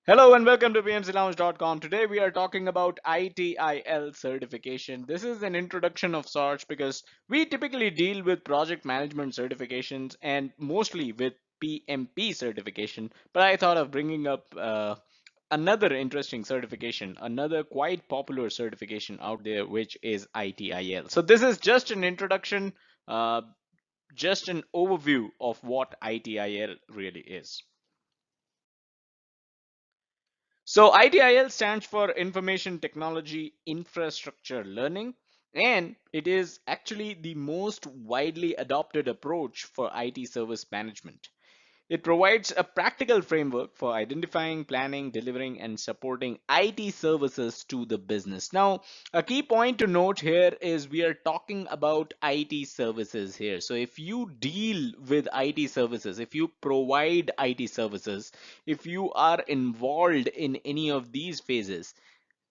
Hello and welcome to PMCLounge.com. Today we are talking about ITIL certification. This is an introduction of sorts because we typically deal with project management certifications and mostly with PMP certification. But I thought of bringing up another interesting certification, another quite popular certification out there, which is ITIL. So this is just an introduction, uh, just an overview of what ITIL really is. So ITIL stands for Information Technology Infrastructure Learning, and it is actually the most widely adopted approach for IT service management. It provides a practical framework for identifying, planning, delivering, and supporting IT services to the business. Now, a key point to note here is we are talking about IT services here. So, if you deal with IT services, if you provide IT services, if you are involved in any of these phases,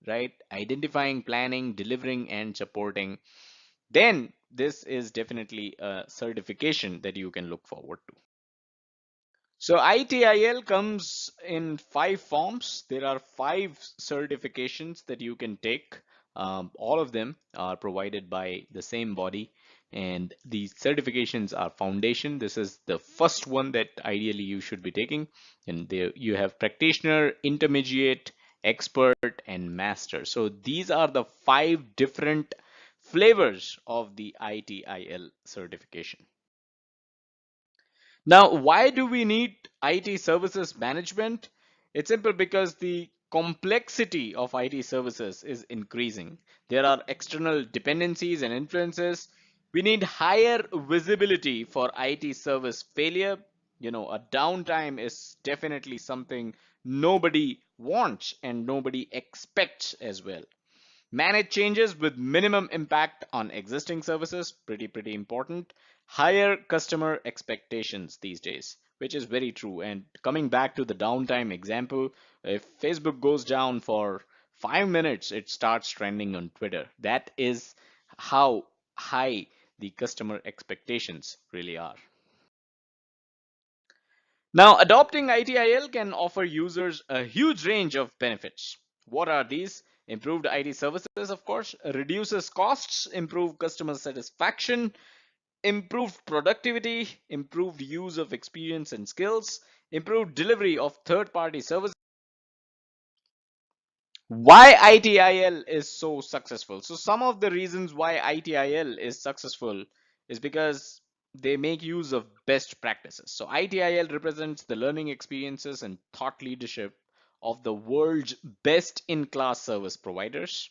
right, identifying, planning, delivering, and supporting, then this is definitely a certification that you can look forward to. So ITIL comes in five forms. There are five certifications that you can take. All of them are provided by the same body, and these certifications are foundation. This is the first one that ideally you should be taking, and there you have practitioner, intermediate, expert, and master. So these are the five different flavors of the ITIL certification. Now, why do we need IT services management? It's simple because the complexity of IT services is increasing. There are external dependencies and influences. We need higher visibility for IT service failure. A downtime is definitely something nobody wants and nobody expects as well. Manage changes with minimum impact on existing services, pretty important. Higher customer expectations these days, which is very true. And coming back to the downtime example, if Facebook goes down for 5 minutes, it starts trending on Twitter. That is how high the customer expectations really are. Now, adopting ITIL can offer users a huge range of benefits. What are these? Improved IT services, of course, reduces costs, improve customer satisfaction, improved productivity, improved use of experience and skills, improved delivery of third-party services. Why ITIL is so successful? So some of the reasons why ITIL is successful is because they make use of best practices. So ITIL represents the learning experiences and thought leadership of the world's best in class service providers.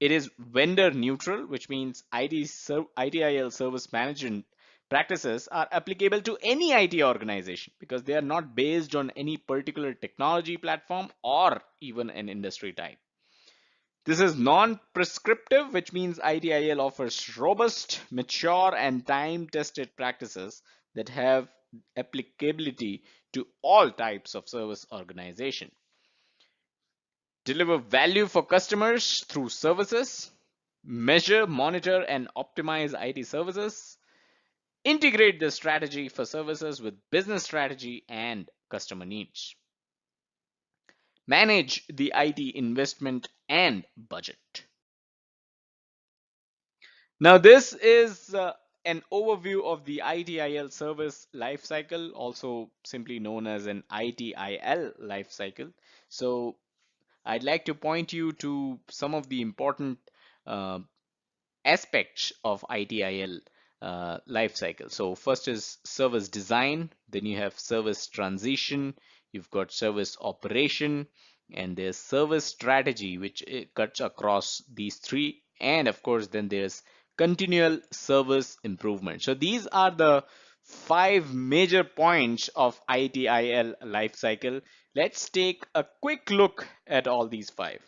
It is vendor neutral, which means ITIL service management practices are applicable to any IT organization because they are not based on any particular technology platform or even an industry type. This is non-prescriptive, which means ITIL offers robust, mature, and time-tested practices that have applicability to all types of service organization. Deliver value for customers through services, measure, monitor, and optimize IT services, integrate the strategy for services with business strategy and customer needs, manage the IT investment and budget. Now, this is an overview of the ITIL service lifecycle, also simply known as an ITIL lifecycle. So, I'd like to point you to some of the important uh, aspects of ITIL lifecycle. So first is service design, then you have service transition, you've got service operation, and there's service strategy, which cuts across these three. And of course, then there's continual service improvement. So these are the five major points of ITIL lifecycle. Let's take a quick look at all these five.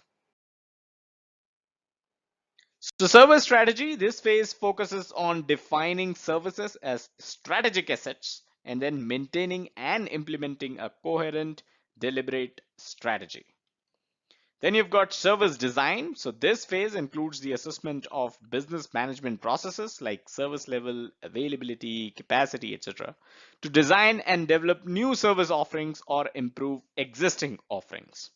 So service strategy, this phase focuses on defining services as strategic assets and then maintaining and implementing a coherent, deliberate strategy. Then you've got service design. So this phase includes the assessment of business management processes like service level, availability, capacity, etc., to design and develop new service offerings or improve existing offerings.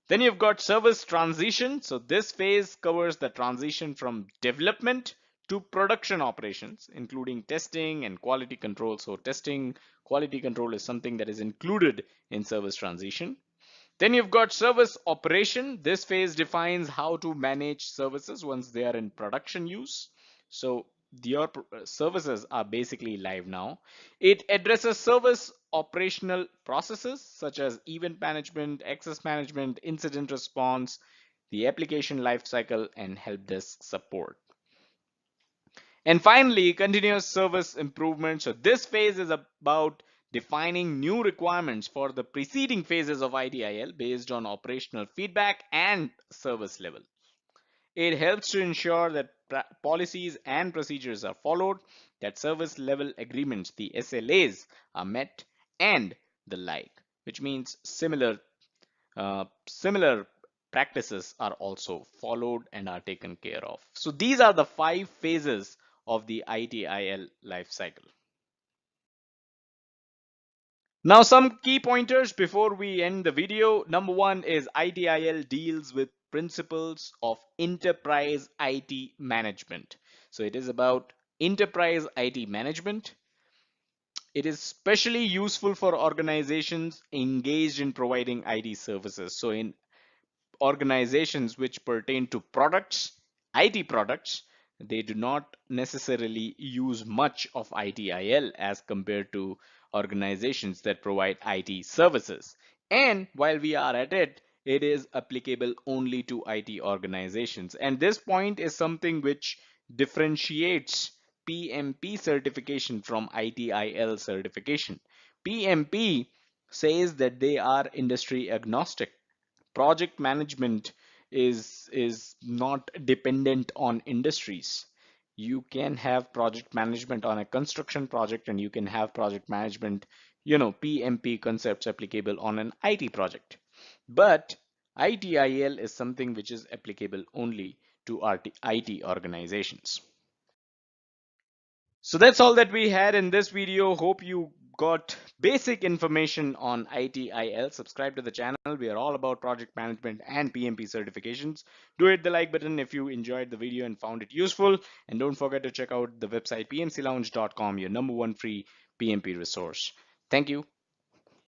Then you've got service transition. So this phase covers the transition from development to production operations, including testing and quality control. So testing, quality control is something that is included in service transition. Then you've got service operation. This phase defines how to manage services once they are in production use. So your services are basically live now. It addresses service operational processes such as event management, access management, incident response, the application lifecycle, and help desk support. And finally, continuous service improvement. So this phase is about defining new requirements for the preceding phases of ITIL based on operational feedback and service level. It helps to ensure that policies and procedures are followed, that service level agreements, the SLAs, are met, and the like, which means similar practices are also followed and are taken care of. So these are the 5 phases of the ITIL life cycle. Now some key pointers before we end the video. Number one is ITIL deals with principles of enterprise IT management. So it is about enterprise IT management. It is especially useful for organizations engaged in providing IT services. So in organizations which pertain to products, IT products, they do not necessarily use much of ITIL as compared to organizations that provide IT services. And while we are at it, it is applicable only to IT organizations. And this point is something which differentiates PMP certification from ITIL certification. PMP says that they are industry agnostic. Project management is not dependent on industries. You can have project management on a construction project, and you can have project management, PMP concepts applicable on an IT project. But ITIL is something which is applicable only to IT organizations. So that's all that we had in this video. Hope you got basic information on ITIL. Subscribe to the channel. We are all about project management and PMP certifications. Do hit the like button if you enjoyed the video and found it useful. And don't forget to check out the website pmclounge.com, your number one free PMP resource. Thank you.